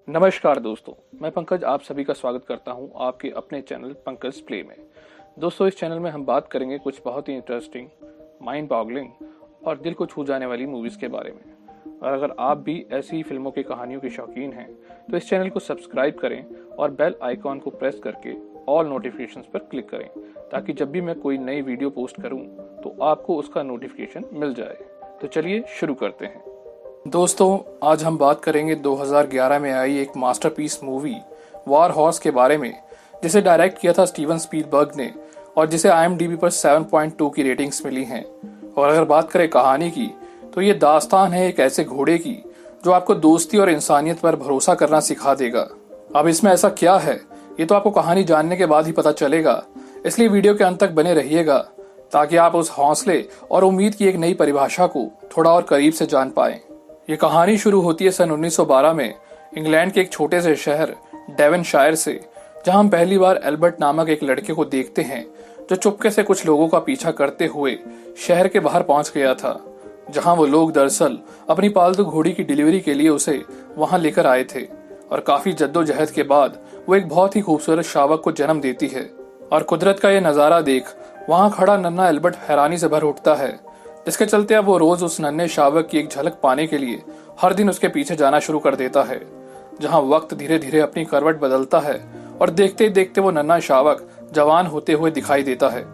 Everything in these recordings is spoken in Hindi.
नमस्कार दोस्तों, मैं पंकज आप सभी का स्वागत करता हूं आपके अपने चैनल पंकज प्ले में। दोस्तों, इस चैनल में हम बात करेंगे कुछ बहुत ही इंटरेस्टिंग, माइंड बॉगलिंग और दिल को छू जाने वाली मूवीज़ के बारे में। और अगर आप भी ऐसी ही फिल्मों की कहानियों के शौकीन हैं तो इस चैनल को सब्सक्राइब करें और बेल आइकॉन को प्रेस करके ऑल नोटिफिकेशंस पर क्लिक करें, ताकि जब भी मैं कोई नई वीडियो पोस्ट करूं तो आपको उसका नोटिफिकेशन मिल जाए। तो चलिए शुरू करते हैं। दोस्तों, आज हम बात करेंगे 2011 में आई एक मास्टरपीस मूवी वॉर हॉर्स के बारे में, जिसे डायरेक्ट किया था स्टीवन स्पीलबर्ग ने और जिसे IMDb पर 7.2 की रेटिंग्स मिली हैं। और अगर बात करें कहानी की तो ये दास्तान है एक ऐसे घोड़े की जो आपको दोस्ती और इंसानियत पर भरोसा करना सिखा देगा। अब इसमें ऐसा क्या है ये तो आपको कहानी जानने के बाद ही पता चलेगा, इसलिए वीडियो के अंत तक बने रहिएगा ताकि आप उस हौसले और उम्मीद की एक नई परिभाषा को थोड़ा और करीब से जान पाएं। ये कहानी शुरू होती है सन 1912 में इंग्लैंड के एक छोटे से शहर डेवनशायर से, जहां हम पहली बार एल्बर्ट नामक एक लड़के को देखते हैं जो चुपके से कुछ लोगों का पीछा करते हुए शहर के बाहर पहुंच गया था, जहां वो लोग दरअसल अपनी पालतू घोड़ी की डिलीवरी के लिए उसे वहां लेकर आए थे। और काफी जद्दोजहद के बाद वो एक बहुत ही खूबसूरत शावक को जन्म देती है। और कुदरत का ये नजारा देख वहां खड़ा नन्हा एल्बर्ट हैरानी से भर उठता है, जिसके चलते अब वो रोज उस नन्हे शावक की एक झलक पाने के लिए हर दिन उसके पीछे जाना शुरू कर देता है। जहां वक्त धीरे धीरे अपनी करवट बदलता है और देखते ही देखते वो नन्हा शावक जवान होते हुए दिखाई देता है।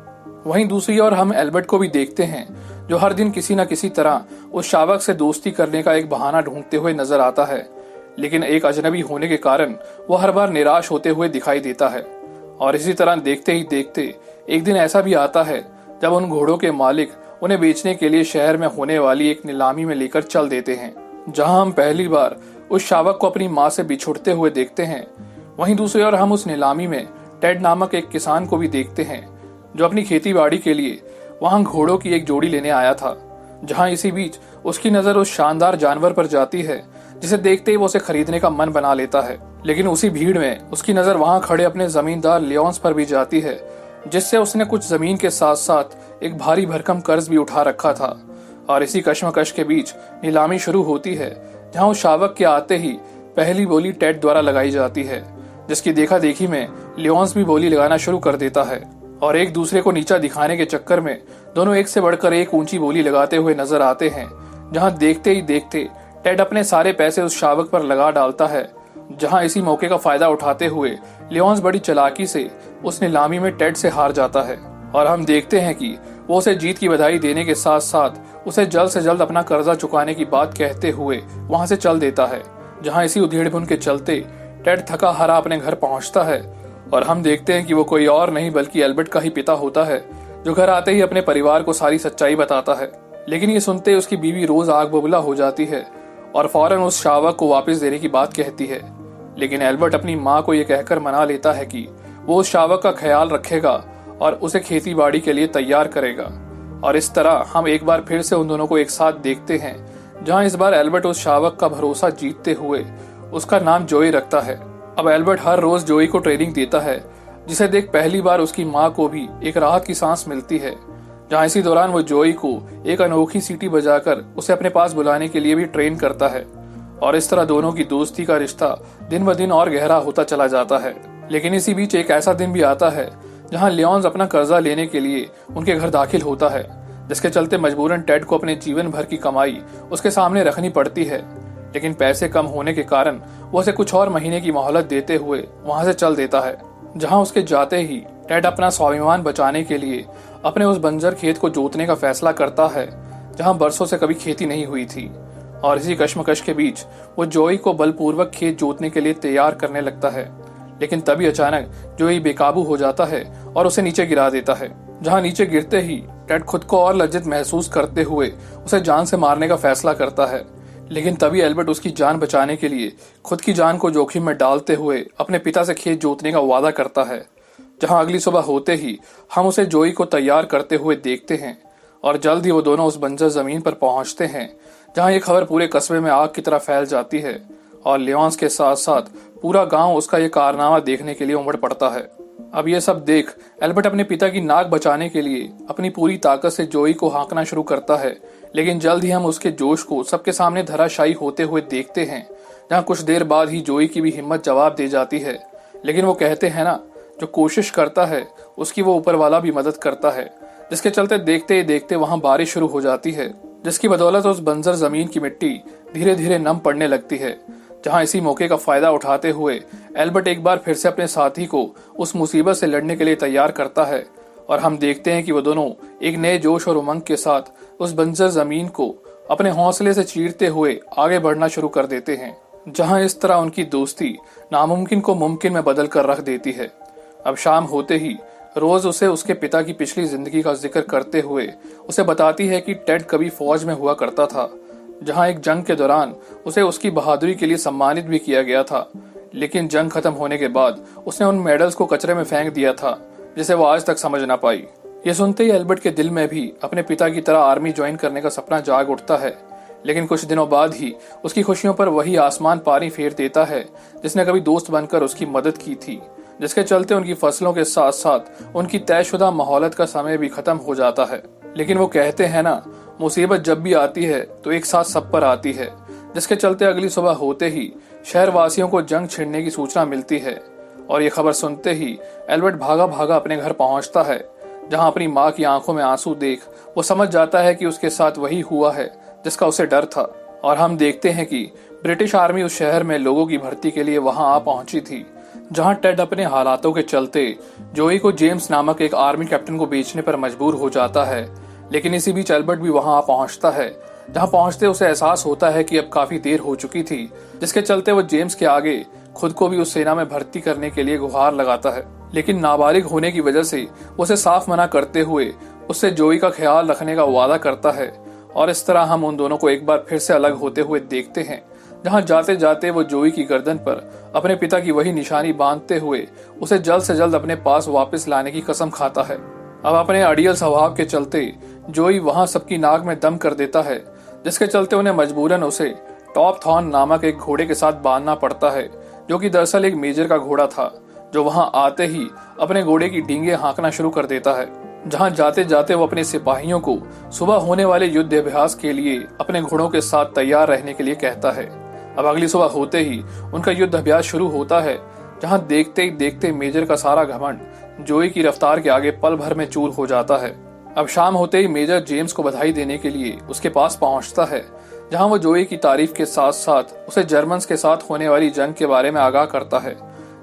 वहीं दूसरी ओर हम एल्बर्ट को भी देखते हैं, जो हर दिन किसी न किसी तरह उस शावक से दोस्ती करने का एक बहाना ढूंढते हुए नजर आता है, लेकिन एक अजनबी होने के कारण वो हर बार निराश होते हुए दिखाई देता है। और इसी तरह देखते ही देखते एक दिन ऐसा भी आता है जब उन घोड़ों के मालिक उन्हें बेचने के लिए शहर में होने वाली एक नीलामी में लेकर चल देते हैं, जहां हम पहली बार उस शावक को अपनी मां से बिछुड़ते हुए देखते हैं। वहीं दूसरी ओर हम उस नीलामी में टेड नामक एक किसान को भी देखते हैं, जो अपनी खेती बाड़ी के लिए वहां घोड़ों की एक जोड़ी लेने आया था। जहां इसी बीच उसकी नजर उस शानदार जानवर पर जाती है, जिसे देखते ही वो उसे खरीदने का मन बना लेता है। लेकिन उसी भीड़ में उसकी नजर वहां खड़े अपने जमींदार लियोन्स पर भी जाती है, जिससे उसने कुछ जमीन के साथ साथ एक भारी भरकम कर्ज भी उठा रखा था। और इसी कश्मकश के बीच नीलामी शुरू होती है, जहां उस शावक के आते ही पहली बोली टेड द्वारा लगाई जाती है, जिसकी देखा देखी में लियोन्स भी बोली लगाना शुरू कर देता है। और एक दूसरे को नीचा दिखाने के चक्कर में दोनों एक से बढ़कर एक ऊंची बोली लगाते हुए नजर आते हैं, जहां देखते ही देखते टेड अपने सारे पैसे उस शावक पर लगा डालता है। जहां इसी मौके का फायदा उठाते हुए लियोन्स बड़ी चालाकी से उस नीलामी में टेड से हार जाता है। और हम देखते हैं कि वो उसे जीत की बधाई देने के साथ साथ उसे जल्द से जल्द अपना कर्जा चुकाने की बात कहते हुए वहां से चल देता है। जहां इसी उधेड़-बुन के चलते टेड थका हारा अपने घर पहुंचता है और हम देखते हैं कि वो कोई और नहीं बल्कि एल्बर्ट का ही पिता होता है, जो घर आते ही अपने परिवार को सारी सच्चाई बताता है। लेकिन ये सुनते ही उसकी बीवी रोज आग बबूला हो जाती है और फौरन उस शावक को वापस देने की बात कहती है। लेकिन एल्बर्ट अपनी माँ को यह कहकर मना लेता है कि वो उस शावक का ख्याल रखेगा और उसे खेती बाड़ी के लिए तैयार करेगा। और इस तरह हम एक बार फिर से उन दोनों को एक साथ देखते हैं, जहां इस बार एल्बर्ट उस शावक का भरोसा जीतते हुए उसका नाम जोई रखता है। अब एल्बर्ट हर रोज जोई को ट्रेनिंग देता है, जिसे देख पहली बार उसकी माँ को भी एक राहत की सांस मिलती है। जहां इसी दौरान वो जोई को एक अनोखी सीटी बजाकर उसे अपने पास बुलाने के लिए भी ट्रेन करता है। और इस तरह दोनों की दोस्ती का रिश्ता दिन ब दिन और गहरा होता चला जाता है। लेकिन इसी बीच एक ऐसा दिन भी आता है जहां लियोन्स अपना कर्जा लेने के लिए उनके घर दाखिल होता है, जिसके चलते मजबूरन टेड को अपने जीवन भर की कमाई उसके सामने रखनी पड़ती है। लेकिन पैसे कम होने के कारण वो उसे कुछ और महीने की मोहलत देते हुए वहां से चल देता है। जहां उसके जाते ही टेड अपना स्वाभिमान बचाने के लिए अपने उस बंजर खेत को जोतने का फैसला करता है, जहां बरसों से कभी खेती नहीं हुई थी। और इसी कश्मकश के बीच वो जोई को बलपूर्वक खेत जोतने के लिए तैयार करने लगता है। लेकिन तभी अचानक जोई बेकाबू हो जाता है और उसे नीचे गिरा देता है। जहां नीचे गिरते ही टेड खुद को और लज्जित महसूस करते हुए उसे जान से मारने का फैसला करता है। लेकिन तभी एल्बर्ट उसकी जान बचाने के लिए खुद की जान को जोखिम में डालते हुए अपने पिता से खेत जोतने का वादा करता है। जहां अगली सुबह होते ही हम उसे जोई को तैयार करते हुए देखते हैं और जल्द ही वो दोनों उस बंजर जमीन पर पहुंचते हैं, जहां ये खबर पूरे कस्बे में आग की तरह फैल जाती है और लियोन्स के साथ साथ पूरा गांव उसका ये कारनामा देखने के लिए उमड़ पड़ता है। अब ये सब देख एल्बर्ट अपने पिता की नाक बचाने के लिए अपनी पूरी ताकत से जोई को हाँकना शुरू करता है, लेकिन जल्द ही हम उसके जोश को सबके सामने धराशायी होते हुए देखते हैं, जहाँ कुछ देर बाद ही जोई की भी हिम्मत जवाब दे जाती है। लेकिन वो कहते हैं ना, जो कोशिश करता है उसकी वो ऊपर वाला भी मदद करता है, जिसके चलते देखते ही देखते वहां बारिश शुरू हो जाती है, जिसकी बदौलत उस बंजर जमीन की मिट्टी धीरे धीरे नम पड़ने लगती है। जहां इसी मौके का फायदा उठाते हुए एल्बर्ट एक बार फिर से अपने साथी को उस मुसीबत से लड़ने के लिए तैयार करता है, और हम देखते हैं कि वो दोनों एक नए जोश और उमंग के साथ उस बंजर जमीन को अपने हौसले से चीरते हुए आगे बढ़ना शुरू कर देते हैं, जहां इस तरह उनकी दोस्ती नामुमकिन को मुमकिन में बदल कर रख देती है। अब शाम होते ही रोज उसे उसके पिता की पिछली जिंदगी का जिक्र करते हुए उसे बताती है कि टेड कभी फौज में हुआ करता था, जहां एक जंग के दौरान उसे उसकी बहादुरी के लिए सम्मानित भी किया गया था, लेकिन जंग खत्म होने के बाद उसने उन मेडल्स को कचरे में फेंक दिया था, जिसे वो आज तक समझ ना पाई। ये सुनते ही एल्बर्ट के दिल में भी अपने पिता की तरह आर्मी ज्वाइन करने का सपना जाग उठता है, लेकिन कुछ दिनों बाद ही उसकी खुशियों पर वही आसमान पानी फेर देता है जिसने कभी दोस्त बनकर उसकी मदद की थी, जिसके चलते उनकी फसलों के साथ साथ उनकी तयशुदा मोहलत का समय भी खत्म हो जाता है। लेकिन वो कहते हैं ना, मुसीबत जब भी आती है तो एक साथ सब पर आती है, जिसके चलते अगली सुबह होते ही शहर वासियों को जंग छिड़ने की सूचना मिलती है, और ये खबर सुनते ही एल्बर्ट भागा भागा अपने घर पहुंचता है, जहां अपनी माँ की आंखों में आंसू देख वो समझ जाता है कि उसके साथ वही हुआ है जिसका उसे डर था। और हम देखते हैं कि ब्रिटिश आर्मी उस शहर में लोगों की भर्ती के लिए वहां आ पहुंची थी, जहां टेड अपने हालातों के चलते जोई को जेम्स नामक एक आर्मी कैप्टन को बेचने पर मजबूर हो जाता है। लेकिन इसी बीच एल्बर्ट भी वहां आ पहुंचता है, जहां पहुंचते उसे एहसास होता है कि अब काफी देर हो चुकी थी, जिसके चलते वो जेम्स के आगे खुद को भी उस सेना में भर्ती करने के लिए गुहार लगाता है। लेकिन नाबालिग होने की वजह से उसे साफ मना करते हुए उससे जोई का ख्याल रखने का वादा करता है, और इस तरह हम उन दोनों को एक बार फिर से अलग होते हुए देखते हैं, जहां जाते जाते वो जोई की गर्दन पर अपने पिता की वही निशानी बांधते हुए उसे जल्द से जल्द अपने पास वापस लाने की कसम खाता है। अब अपने अड़ियल स्वभाव के चलते जोई वहां सबकी नाक में दम कर देता है, जिसके चलते उन्हें मजबूरन उसे टॉप थॉर्न नामक एक घोड़े के साथ बांधना पड़ता है, जो कि दरअसल एक मेजर का घोड़ा था, जो वहां आते ही अपने घोड़े की डींगे हाँकना शुरू कर देता है। जहां जाते जाते वो अपने सिपाहियों को सुबह होने वाले युद्ध अभ्यास के लिए अपने घोड़ों के साथ तैयार रहने के लिए कहता है। अब अगली सुबह होते ही उनका युद्ध अभ्यास शुरू होता है, जहां देखते ही देखते मेजर का सारा घमंड जोई की रफ्तार के आगे पल भर में चूर हो जाता है। अब शाम होते ही मेजर जेम्स को बधाई देने के लिए उसके पास पहुंचता है, जहां वो जोई की तारीफ के साथ साथ उसे जर्मन्स के साथ होने वाली जंग के बारे में आगाह करता है,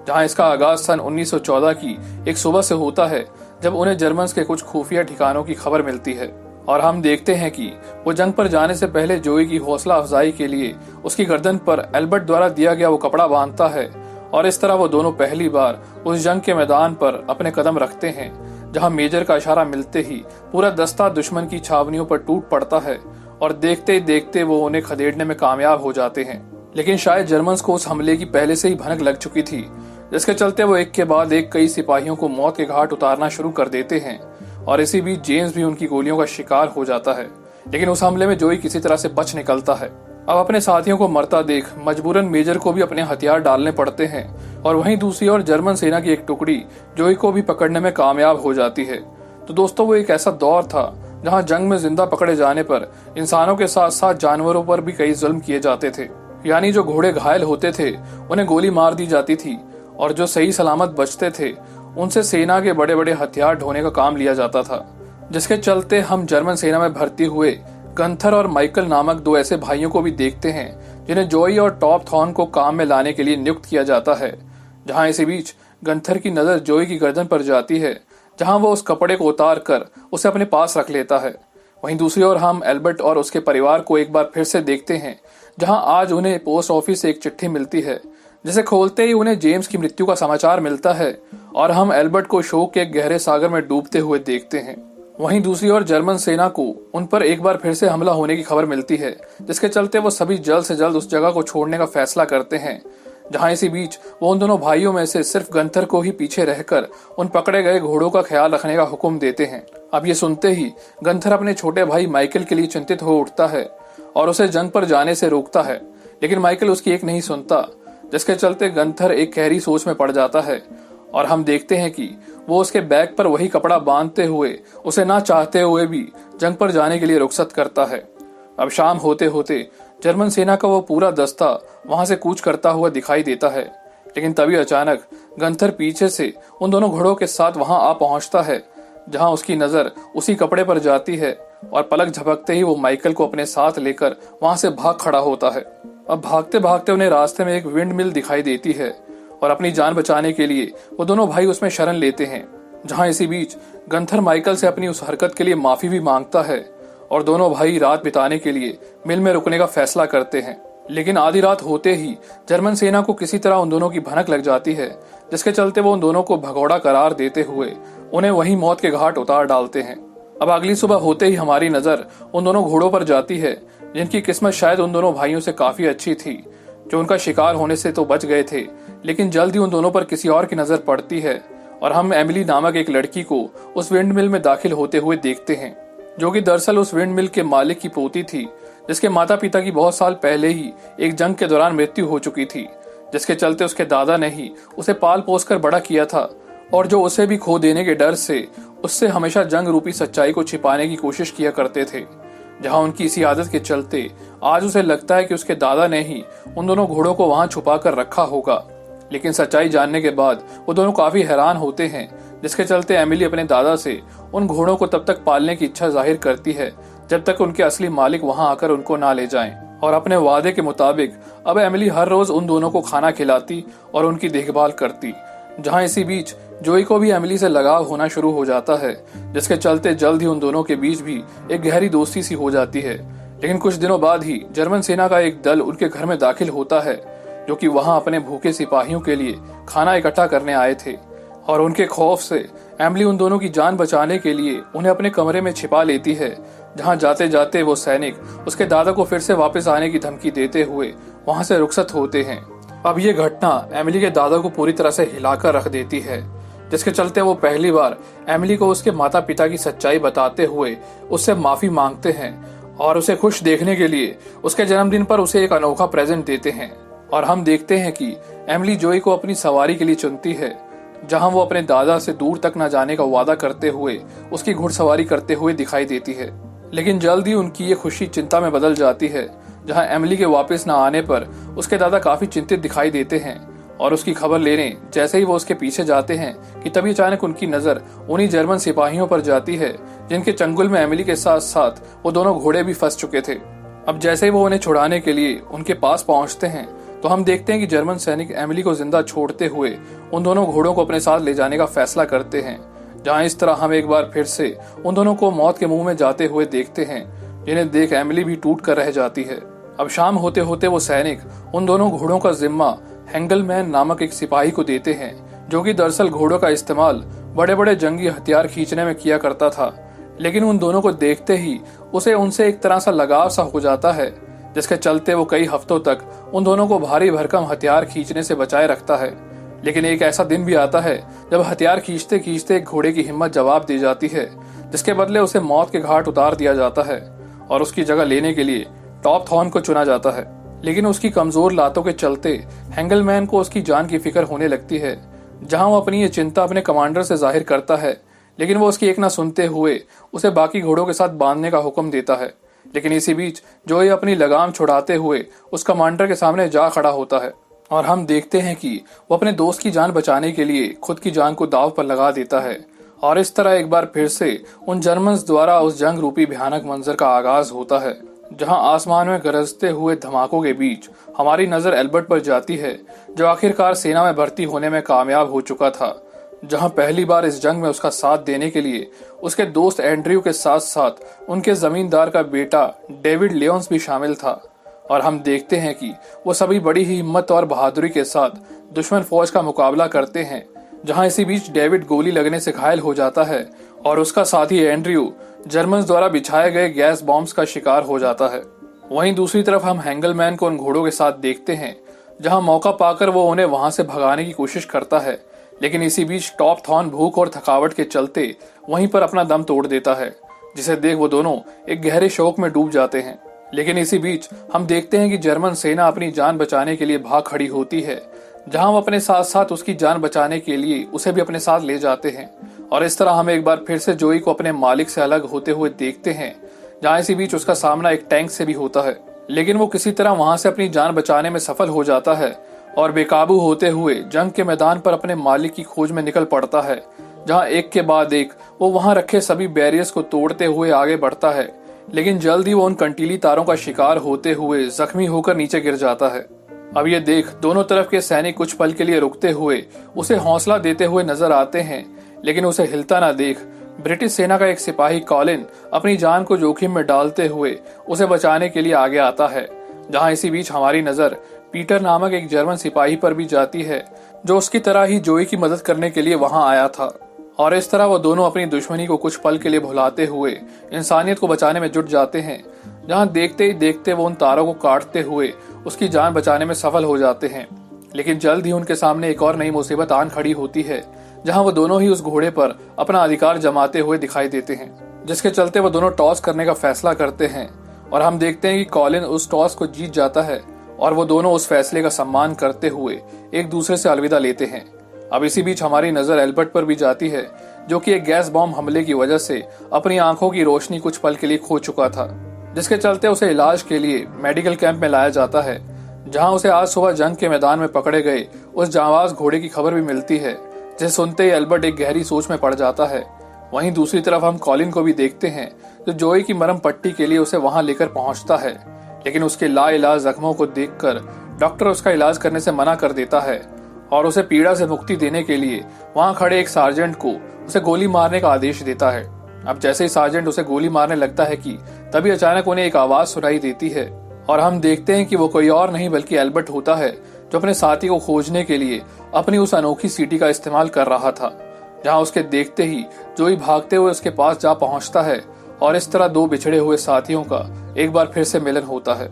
जहां इसका आगाज सन 1914 की एक सुबह से होता है, जब उन्हें जर्मन्स के कुछ खुफिया ठिकानों की खबर मिलती है। और हम देखते हैं कि वो जंग पर जाने से पहले जोई की हौसला अफजाई के लिए उसकी गर्दन पर एल्बर्ट द्वारा दिया गया वो कपड़ा बांधता है, और इस तरह वो दोनों पहली बार उस जंग के मैदान पर अपने कदम रखते हैं, जहां मेजर का इशारा मिलते ही पूरा दस्ता दुश्मन की छावनियों पर टूट पड़ता है, और देखते ही देखते वो उन्हें खदेड़ने में कामयाब हो जाते हैं। लेकिन शायद जर्मन्स को उस हमले की पहले से ही भनक लग चुकी थी, जिसके चलते वो एक के बाद एक कई सिपाहियों को मौत के घाट उतारना शुरू कर देते हैं, और इसी बीच जेम्स भी उनकी गोलियों का शिकार हो जाता है। लेकिन उस हमले में जोई किसी तरह से बच निकलता है। अब अपने साथियों को मरता देख मजबूरन मेजर को भी अपने हथियार डालने पड़ते हैं, और वहीं दूसरी ओर जर्मन सेना की एक टुकड़ी जोई को भी पकड़ने में कामयाब हो जाती है। तो दोस्तों, वो एक ऐसा दौर था जहां जंग में जिंदा पकड़े जाने पर इंसानों के साथ साथ जानवरों पर भी कई जुल्म किए जाते थे। यानी जो घोड़े घायल होते थे उन्हें गोली मार दी जाती थी, और जो सही सलामत बचते थे उनसे सेना के बड़े बड़े हथियार ढोने का काम लिया जाता था, जिसके चलते हम जर्मन सेना में भर्ती हुए गंथर और माइकल नामक दो ऐसे भाइयों को भी देखते हैं, जिन्हें जोई और टॉप थॉर्न को काम में लाने के लिए नियुक्त किया जाता है। जहां इसी बीच गंथर की नजर जोई की गर्दन पर जाती है, जहां वो उस कपड़े को उतार कर उसे अपने पास रख लेता है। वहीं दूसरी ओर हम एल्बर्ट और उसके परिवार को एक बार फिर से देखते हैं, जहां आज उन्हें पोस्ट ऑफिस से एक चिट्ठी मिलती है, जिसे खोलते ही उन्हें जेम्स की मृत्यु का समाचार मिलता है, और हम एल्बर्ट को शोक के गहरे सागर में डूबते हुए देखते हैं। वहीं दूसरी ओर जर्मन सेना को उन पर एक बार फिर से हमला होने की खबर मिलती है, जिसके चलते वो सभी जल्द से जल्द उस जगह को छोड़ने का फैसला करते हैं। जहां इसी बीच वो उन दोनों भाइयों में से सिर्फ गंथर को ही पीछे रहकर उन पकड़े गए घोड़ों का ख्याल रखने का हुक्म देते हैं। अब ये सुनते ही गंथर अपने छोटे भाई माइकल के लिए चिंतित हो उठता है और उसे जंग पर जाने से रोकता है, लेकिन माइकल उसकी एक नहीं सुनता, जिसके चलते गंथर एक गहरी सोच में पड़ जाता है और हम देखते हैं कि वो उसके बैग पर वही कपड़ा बांधते हुए उसे ना चाहते हुए भी जंग पर जाने के लिए रुखसत करता है। अब शाम होते होते जर्मन सेना का वो पूरा दस्ता वहां से कूच करता हुआ दिखाई देता है। लेकिन तभी अचानक गंथर पीछे से उन दोनों घोड़ों के साथ वहां आ पहुंचता है, जहां उसकी नजर उसी कपड़े पर जाती है और पलक झपकते ही वो माइकल को अपने साथ लेकर वहां से भाग खड़ा होता है। अब भागते भागते उन्हें रास्ते में एक विंड मिल दिखाई देती है और अपनी जान बचाने के लिए वो दोनों भाई उसमें शरण लेते हैं। जहां इसी बीच गंथर माइकल से अपनी उस हरकत के लिए माफी भी मांगता है और दोनों भाई रात बिताने के लिए मिल में रुकने का फैसला करते हैं। लेकिन आधी रात होते ही जर्मन सेना को किसी तरह उन दोनों की भनक लग जाती है, जिसके चलते वो उन दोनों को भगौड़ा करार देते हुए उन्हें वहीं मौत के घाट उतार डालते हैं। अब अगली सुबह होते ही हमारी नजर उन दोनों घोड़ों पर जाती है, जिनकी किस्मत शायद उन दोनों भाइयों से काफी अच्छी थी, जो उनका शिकार होने से तो बच गए थे, लेकिन जल्द ही उन दोनों पर किसी और की नजर पड़ती है और हम एमिली नामक एक लड़की को उस विंड मिल में दाखिल होते हुए देखते हैं, जो कि दरअसल उस विंड मिल के मालिक की पोती थी, जिसके माता पिता की बहुत साल पहले ही एक जंग के दौरान मृत्यु हो चुकी थी, जिसके चलते उसके दादा ने ही उसे पाल पोस कर बड़ा किया था और जो उसे भी खो देने के डर से उससे हमेशा जंग रूपी सच्चाई को छिपाने की कोशिश किया करते थे। जहां उनकी इसी आदत के चलते आज उसे लगता है कि उसके दादा ने ही उन दोनों घोड़ों को वहां छुपा कर रखा होगा। लेकिन सच्चाई जानने के बाद वो दोनों काफी हैरान होते हैं, जिसके चलते एमिली अपने दादा से उन घोड़ों को तब तक पालने की इच्छा जाहिर करती है जब तक उनके असली मालिक वहां आकर उनको ना ले जाएं। और अपने वादे के मुताबिक अब एमिली हर रोज उन दोनों को खाना खिलाती और उनकी देखभाल करती। जहां इसी बीच जोई को भी एमिली से लगाव होना शुरू हो जाता है, जिसके चलते जल्द ही उन दोनों के बीच भी एक गहरी दोस्ती सी हो जाती है। लेकिन कुछ दिनों बाद ही जर्मन सेना का एक दल उनके घर में दाखिल होता है, जो कि वहां अपने भूखे सिपाहियों के लिए खाना इकट्ठा करने आए थे। और उनके खौफ से एमिली उन दोनों की जान बचाने के लिए उन्हें अपने कमरे में छिपा लेती है, जहां जाते जाते वो सैनिक उसके दादा को फिर से वापस आने की धमकी देते हुए वहां से रुखसत होते हैं। अब ये घटना एमिली के दादा को पूरी तरह से हिलाकर रख देती है, जिसके चलते वो पहली बार एमिली को उसके माता पिता की सच्चाई बताते हुए उससे माफी मांगते हैं और उसे खुश देखने के लिए उसके जन्मदिन पर उसे एक अनोखा प्रेजेंट देते हैं। और हम देखते हैं कि एमिली जोई को अपनी सवारी के लिए चुनती है, जहां वो अपने दादा से दूर तक न जाने का वादा करते हुए उसकी घुड़सवारी करते हुए दिखाई देती है। लेकिन जल्द ही उनकी ये खुशी चिंता में बदल जाती है, जहां एमिली के वापस न आने पर उसके दादा काफी चिंतित दिखाई देते हैं और उसकी खबर लेने जैसे ही वो उसके पीछे जाते हैं कि तभी अचानक उनकी नजर उन्हीं जर्मन सिपाहियों पर जाती है, जिनके चंगुल में एमिली के साथ साथ वो दोनों घोड़े भी फंस चुके थे। अब जैसे ही वो उन्हें छुड़ाने के लिए उनके पास पहुंचते हैं, तो हम देखते हैं कि जर्मन सैनिक एमिली को जिंदा छोड़ते हुए उन दोनों घोड़ों को अपने साथ ले जाने का फैसला करते हैं। जहां इस तरह हम एक बार फिर से उन दोनों को मौत के मुंह में जाते हुए देखते हैं, जिन्हें देख एमिली भी टूट कर रह जाती है। अब शाम होते होते वो सैनिक उन दोनों घोड़ों का जिम्मा हैंगलमैन नामक एक सिपाही को देते हैं, जो कि दरअसल घोड़ों का इस्तेमाल बड़े बड़े जंगी हथियार खींचने में किया करता था। लेकिन उन दोनों को देखते ही उसे उनसे एक तरह सा लगाव सा हो जाता है, जिसके चलते वो कई हफ्तों तक उन दोनों को भारी भरकम हथियार खींचने से बचाए रखता है। लेकिन एक ऐसा दिन भी आता है जब हथियार खींचते खींचते एक घोड़े की हिम्मत जवाब दे जाती है, जिसके बदले उसे मौत के घाट उतार दिया जाता है और उसकी जगह लेने के लिए टॉप थॉर्न को चुना जाता है। लेकिन उसकी कमजोर लातों के चलते हैंगलमैन को उसकी जान की फिक्र होने लगती है। जहां वो अपनी ये चिंता अपने कमांडर से जाहिर करता है, लेकिन वो उसकी एक ना सुनते हुए उसे बाकी घोड़ों के साथ बांधने का हुक्म देता है। लेकिन इसी बीच जोई अपनी लगाम छुड़ाते हुए उस कमांडर के सामने जा खड़ा होता है और हम देखते हैं कि वो अपने दोस्त की जान बचाने के लिए खुद की जान को दांव पर लगा देता है। और इस तरह एक बार फिर से उन जर्मन्स द्वारा उस जंग रूपी भयानक मंजर का आगाज होता है, जहां आसमान में गरजते हुए धमाकों के बीच हमारी नजर एल्बर्ट पर जाती है, जो आखिरकार सेना में भर्ती होने में कामयाब हो चुका था। जहां पहली बार इस जंग में उसका साथ देने के लिए उसके दोस्त एंड्रयू के साथ साथ उनके जमींदार का बेटा डेविड लियोन्स भी शामिल था। और हम देखते हैं कि वो सभी बड़ी ही हिम्मत और बहादुरी के साथ दुश्मन फौज का मुकाबला करते हैं। जहां इसी बीच डेविड गोली लगने से घायल हो जाता है और उसका साथी एंड्रयू जर्मन्स द्वारा बिछाए गए गैस बॉम्ब्स का शिकार हो जाता है। वहीं दूसरी तरफ हम हैंगलमैन को उन घोड़ों के साथ देखते हैं, जहां मौका पाकर वो उन्हें वहां से भगाने की कोशिश करता है। लेकिन इसी बीच टॉप थॉर्न भूख और थकावट के चलते वहीं पर अपना दम तोड़ देता है, जिसे देख वो दोनों एक गहरे शोक में डूब जाते हैं। लेकिन इसी बीच हम देखते हैं कि जर्मन सेना अपनी जान बचाने के लिए भाग खड़ी होती है, जहां वो अपने साथ साथ उसकी जान बचाने के लिए उसे भी अपने साथ ले जाते हैं। और इस तरह हम एक बार फिर से जोई को अपने मालिक से अलग होते हुए देखते हैं, जहां इसी बीच उसका सामना एक टैंक से भी होता है, लेकिन वो किसी तरह वहां से अपनी जान बचाने में सफल हो जाता है और बेकाबू होते हुए जंग के मैदान पर अपने मालिक की खोज में निकल पड़ता है, जहां एक के बाद एक वो वहां रखे सभी बैरियर्स को तोड़ते हुए आगे बढ़ता है। लेकिन जल्द ही वो उन कंटीली तारों का शिकार होते हुए जख्मी होकर नीचे गिर जाता है। अब ये देख दोनों तरफ के सैनिक कुछ पल के लिए रुकते हुए उसे हौसला देते हुए नजर आते हैं, लेकिन उसे हिलता ना देख ब्रिटिश सेना का एक सिपाही कॉलिन अपनी जान को जोखिम में डालते हुए उसे बचाने के लिए आगे आता है। जहां इसी बीच हमारी नजर पीटर नामक एक जर्मन सिपाही पर भी जाती है, जो उसकी तरह ही जोई की मदद करने के लिए वहां आया था। और इस तरह वो दोनों अपनी दुश्मनी को कुछ पल के लिए भुलाते हुए इंसानियत को बचाने में जुट जाते हैं। जहां देखते ही देखते वो उन तारों को काटते हुए उसकी जान बचाने में सफल हो जाते हैं। लेकिन जल्द ही उनके सामने एक और नई मुसीबत आन खड़ी होती है, जहां वो दोनों ही उस घोड़े पर अपना अधिकार जमाते हुए दिखाई देते हैं, जिसके चलते वो दोनों टॉस करने का फैसला करते हैं। और हम देखते हैं कि कॉलिन उस टॉस को जीत जाता है और वो दोनों उस फैसले का सम्मान करते हुए एक दूसरे से अलविदा लेते हैं। अब इसी बीच हमारी नजर एल्बर्ट पर भी जाती है, जो कि एक गैस बॉम्ब हमले की वजह से अपनी आंखों की रोशनी कुछ पल के लिए खो चुका था, जिसके चलते उसे इलाज के लिए मेडिकल कैंप में लाया जाता है, जहां उसे आज सुबह जंग के मैदान में पकड़े गए उस जांबाज घोड़े की खबर भी मिलती है, जिसे सुनते ही एल्बर्ट एक गहरी सोच में पड़ जाता है। वहीं दूसरी तरफ हम कॉलिन को भी देखते हैं, जो जोई की मरहम पट्टी के लिए उसे वहां लेकर पहुंचता है, लेकिन उसके लाइलाज जख्मों को देखकर डॉक्टर उसका इलाज करने से मना कर देता है और उसे पीड़ा से मुक्ति देने के लिए वहां खड़े एक सार्जेंट को उसे गोली मारने का आदेश देता है। अब जैसे ही सार्जेंट उसे गोली मारने लगता है कि तभी अचानक उन्हें एक आवाज सुनाई देती है और हम देखते हैं कि वो कोई और नहीं बल्कि एल्बर्ट होता है, जो अपने साथी को खोजने के लिए अपनी उस अनोखी सीटी का इस्तेमाल कर रहा था। जहां उसके देखते ही जोई भागते हुए उसके पास जा पहुंचता है और इस तरह दो बिछड़े हुए साथियों का एक बार फिर से मिलन होता है।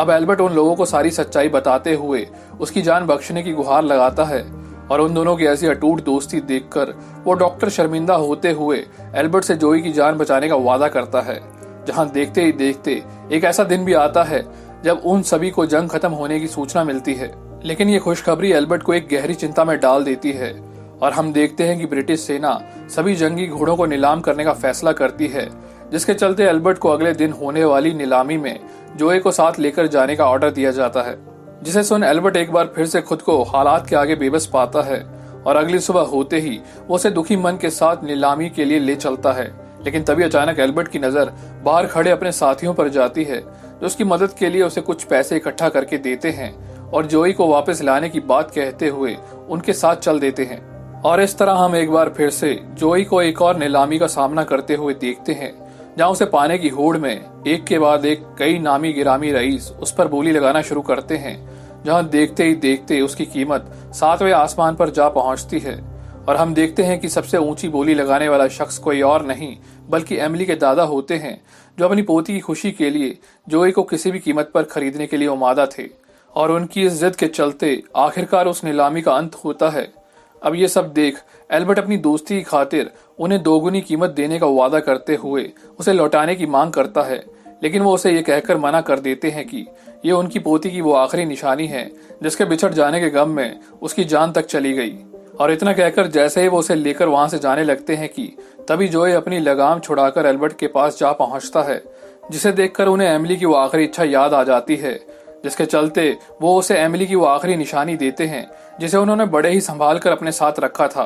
अब एल्बर्ट उन लोगों को सारी सच्चाई बताते हुए उसकी जान बख्शने की गुहार लगाता है और उन दोनों की ऐसी अटूट दोस्ती देखकर वो डॉक्टर शर्मिंदा होते हुए एल्बर्ट से जोई की जान बचाने का वादा करता है। जहां देखते ही देखते एक ऐसा दिन भी आता है जब उन सभी को जंग खत्म होने की सूचना मिलती है, लेकिन ये खुशखबरी एल्बर्ट को एक गहरी चिंता में डाल देती है और हम देखते हैं कि ब्रिटिश सेना सभी जंगी घोड़ों को नीलाम करने का फैसला करती है, जिसके चलते एल्बर्ट को अगले दिन होने वाली नीलामी में जोई को साथ लेकर जाने का ऑर्डर दिया जाता है, जिसे सुन एल्बर्ट एक बार फिर से खुद को हालात के आगे बेबस पाता है और अगली सुबह होते ही वो उसे दुखी मन के साथ नीलामी के लिए ले चलता है। लेकिन तभी अचानक एल्बर्ट की नजर बाहर खड़े अपने साथियों पर जाती है, जो उसकी मदद के लिए उसे कुछ पैसे इकट्ठा करके देते हैं और जोई को वापस लाने की बात कहते हुए उनके साथ चल देते हैं। और इस तरह हम एक बार फिर से जोई को एक और नीलामी का सामना करते हुए देखते हैं, जहां उसे पाने की होड़ में एक के बाद एक कई नामी गिरामी रईस उस पर बोली लगाना शुरू करते हैं। जहां देखते ही देखते उसकी कीमत 7वें आसमान पर जा पहुंचती है और हम देखते हैं कि सबसे ऊंची बोली लगाने वाला शख्स कोई और नहीं बल्कि एमिली के दादा होते हैं, जो अपनी पोती की खुशी के लिए जोई को किसी भी कीमत पर खरीदने के लिए उमादा थे। और उनकी इस जिद के चलते आखिरकार उस नीलामी का अंत होता है। अब ये सब देख एल्बर्ट अपनी दोस्ती की खातिर उन्हें दोगुनी कीमत देने का वादा करते हुए उसे लौटाने की मांग करता है, लेकिन वो उसे ये कहकर मना कर देते हैं कि ये उनकी पोती की वो आखिरी निशानी है जिसके बिछड़ जाने के गम में उसकी जान तक चली गई। और इतना कहकर जैसे ही वो उसे लेकर वहां से जाने लगते हैं कि तभी जोई अपनी लगाम छुड़ाकर एल्बर्ट के पास जा पहुंचता है, जिसे देखकर उन्हें एमिली की वो आखिरी इच्छा याद आ जाती है, जिसके चलते वो उसे एमिली की वो आखिरी निशानी देते हैं जिसे उन्होंने बड़े ही संभाल कर अपने साथ रखा था।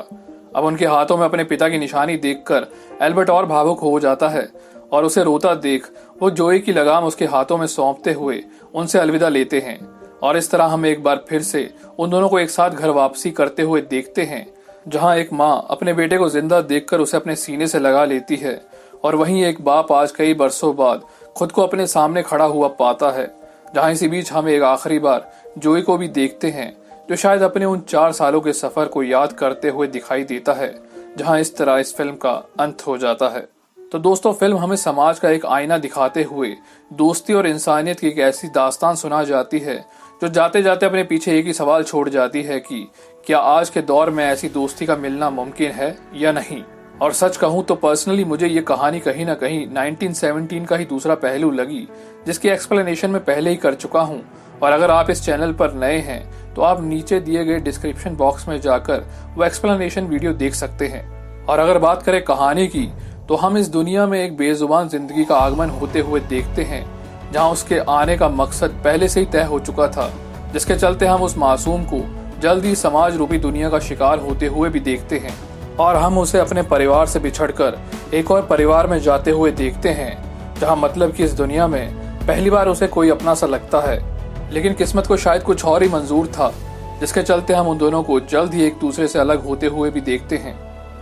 अब उनके हाथों में अपने पिता की निशानी देखकर एल्बर्ट और भावुक हो जाता है और उसे रोता देख वो जोई की लगाम उसके हाथों में सौंपते हुए उनसे अलविदा लेते हैं। और इस तरह हम एक बार फिर से उन दोनों को एक साथ घर वापसी करते हुए देखते हैं, जहां एक माँ अपने बेटे को जिंदा देखकर उसे अपने सीने से लगा लेती है और वहीं एक बाप आज कई बरसों बाद खुद को अपने सामने खड़ा हुआ पाता है। जहां इसी बीच हम एक आखिरी बार जोई को भी देखते हैं, जो शायद अपने उन 4 सालों के सफर को याद करते हुए दिखाई देता है। जहां इस तरह इस फिल्म का अंत हो जाता है। तो दोस्तों, फिल्म हमें समाज का एक आईना दिखाते हुए दोस्ती और इंसानियत की एक ऐसी दास्तान सुना जाती है जो जाते जाते अपने पीछे एक ही सवाल छोड़ जाती है कि क्या आज के दौर में ऐसी दोस्ती का मिलना मुमकिन है या नहीं। और सच कहूं तो पर्सनली मुझे ये कहानी कहीं ना कहीं 1917 का ही दूसरा पहलू लगी, जिसकी एक्सप्लेनेशन मैं पहले ही कर चुका हूं। और अगर आप इस चैनल पर नए हैं तो आप नीचे दिए गए डिस्क्रिप्शन बॉक्स में जाकर वो एक्सप्लेनेशन वीडियो देख सकते हैं। और अगर बात करें कहानी की, तो हम इस दुनिया में एक बेजुबान जिंदगी का आगमन होते हुए देखते हैं, जहां उसके आने का मकसद पहले से ही तय हो चुका था, जिसके चलते हम उस मासूम को जल्द ही समाज रूपी दुनिया का शिकार होते हुए भी देखते हैं और हम उसे अपने परिवार से बिछड़कर एक और परिवार में जाते हुए देखते हैं, जहां मतलब कि इस दुनिया में पहली बार उसे कोई अपना सा लगता है, लेकिन किस्मत को शायद कुछ और ही मंजूर था, जिसके चलते हम उन दोनों को जल्द ही एक दूसरे से अलग होते हुए भी देखते हैं।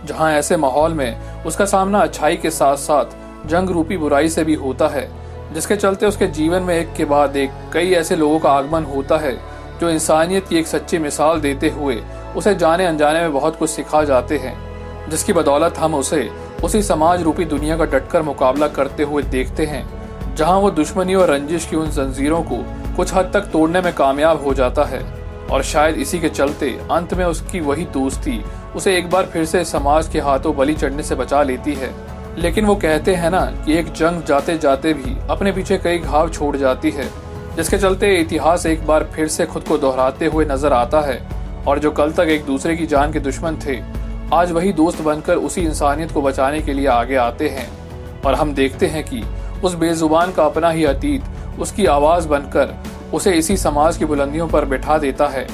जहां ऐसे माहौल में उसका सामना अच्छाई के साथ साथ जंग रूपी बुराई से भी होता है, जिसके चलते उसके जीवन में एक के बाद एक कई ऐसे लोगों का आगमन होता है जो इंसानियत की एक सच्ची मिसाल देते हुए उसे जाने अनजाने में बहुत कुछ सिखा जाते हैं, जिसकी बदौलत हम उसे उसी समाज रूपी दुनिया का डटकर मुकाबला करते हुए देखते हैं, जहां वो दुश्मनी और रंजिश की उन जंजीरों को कुछ हद तक तोड़ने में कामयाब हो जाता है। और शायद इसी के चलते अंत में उसकी वही दोस्ती उसे एक बार फिर से समाज के हाथों बलि चढ़ने से बचा लेती है। लेकिन वो कहते हैं ना कि एक जंग जाते जाते भी अपने पीछे कई घाव छोड़ जाती है, जिसके चलते इतिहास एक बार फिर से खुद को दोहराते हुए नजर आता है। और जो कल तक एक दूसरे की जान के दुश्मन थे, आज वही दोस्त बनकर उसी इंसानियत को बचाने के लिए आगे आते हैं। और हम देखते हैं कि उस बेजुबान का अपना ही अतीत उसकी आवाज बनकर उसे इसी समाज की बुलंदियों पर बैठा देता है,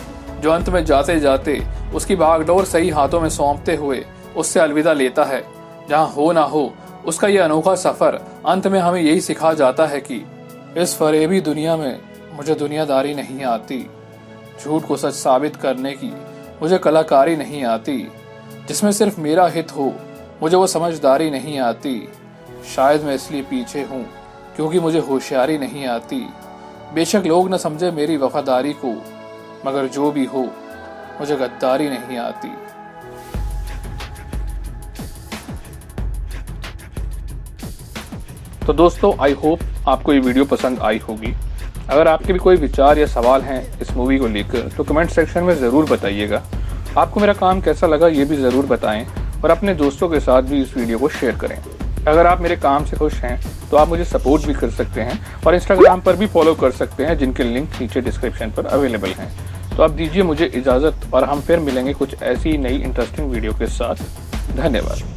जो अंत में जाते जाते उसकी बागडोर सही हाथों में सौंपते हुए उससे अलविदा लेता है। जहां हो ना हो उसका यह अनोखा सफर अंत में हमें यही सिखा जाता है कि इस फरेबी दुनिया में मुझे दुनियादारी नहीं आती, झूठ को सच साबित करने की मुझे कलाकारी नहीं आती, जिसमें सिर्फ मेरा हित हो मुझे वो समझदारी नहीं आती। शायद मैं इसलिए पीछे हूँ क्योंकि मुझे होशियारी नहीं आती। बेशक लोग न समझे मेरी वफादारी को, मगर जो भी हो मुझे गद्दारी नहीं आती। तो दोस्तों, आई होप आपको ये वीडियो पसंद आई होगी। अगर आपके भी कोई विचार या सवाल हैं इस मूवी को लेकर, तो कमेंट सेक्शन में ज़रूर बताइएगा। आपको मेरा काम कैसा लगा ये भी ज़रूर बताएं और अपने दोस्तों के साथ भी इस वीडियो को शेयर करें। अगर आप मेरे काम से खुश हैं तो आप मुझे सपोर्ट भी कर सकते हैं और इंस्टाग्राम पर भी फॉलो कर सकते हैं, जिनके लिंक नीचे डिस्क्रिप्शन पर अवेलेबल हैं। तो अब दीजिए मुझे इजाज़त और हम फिर मिलेंगे कुछ ऐसी नई इंटरेस्टिंग वीडियो के साथ। धन्यवाद।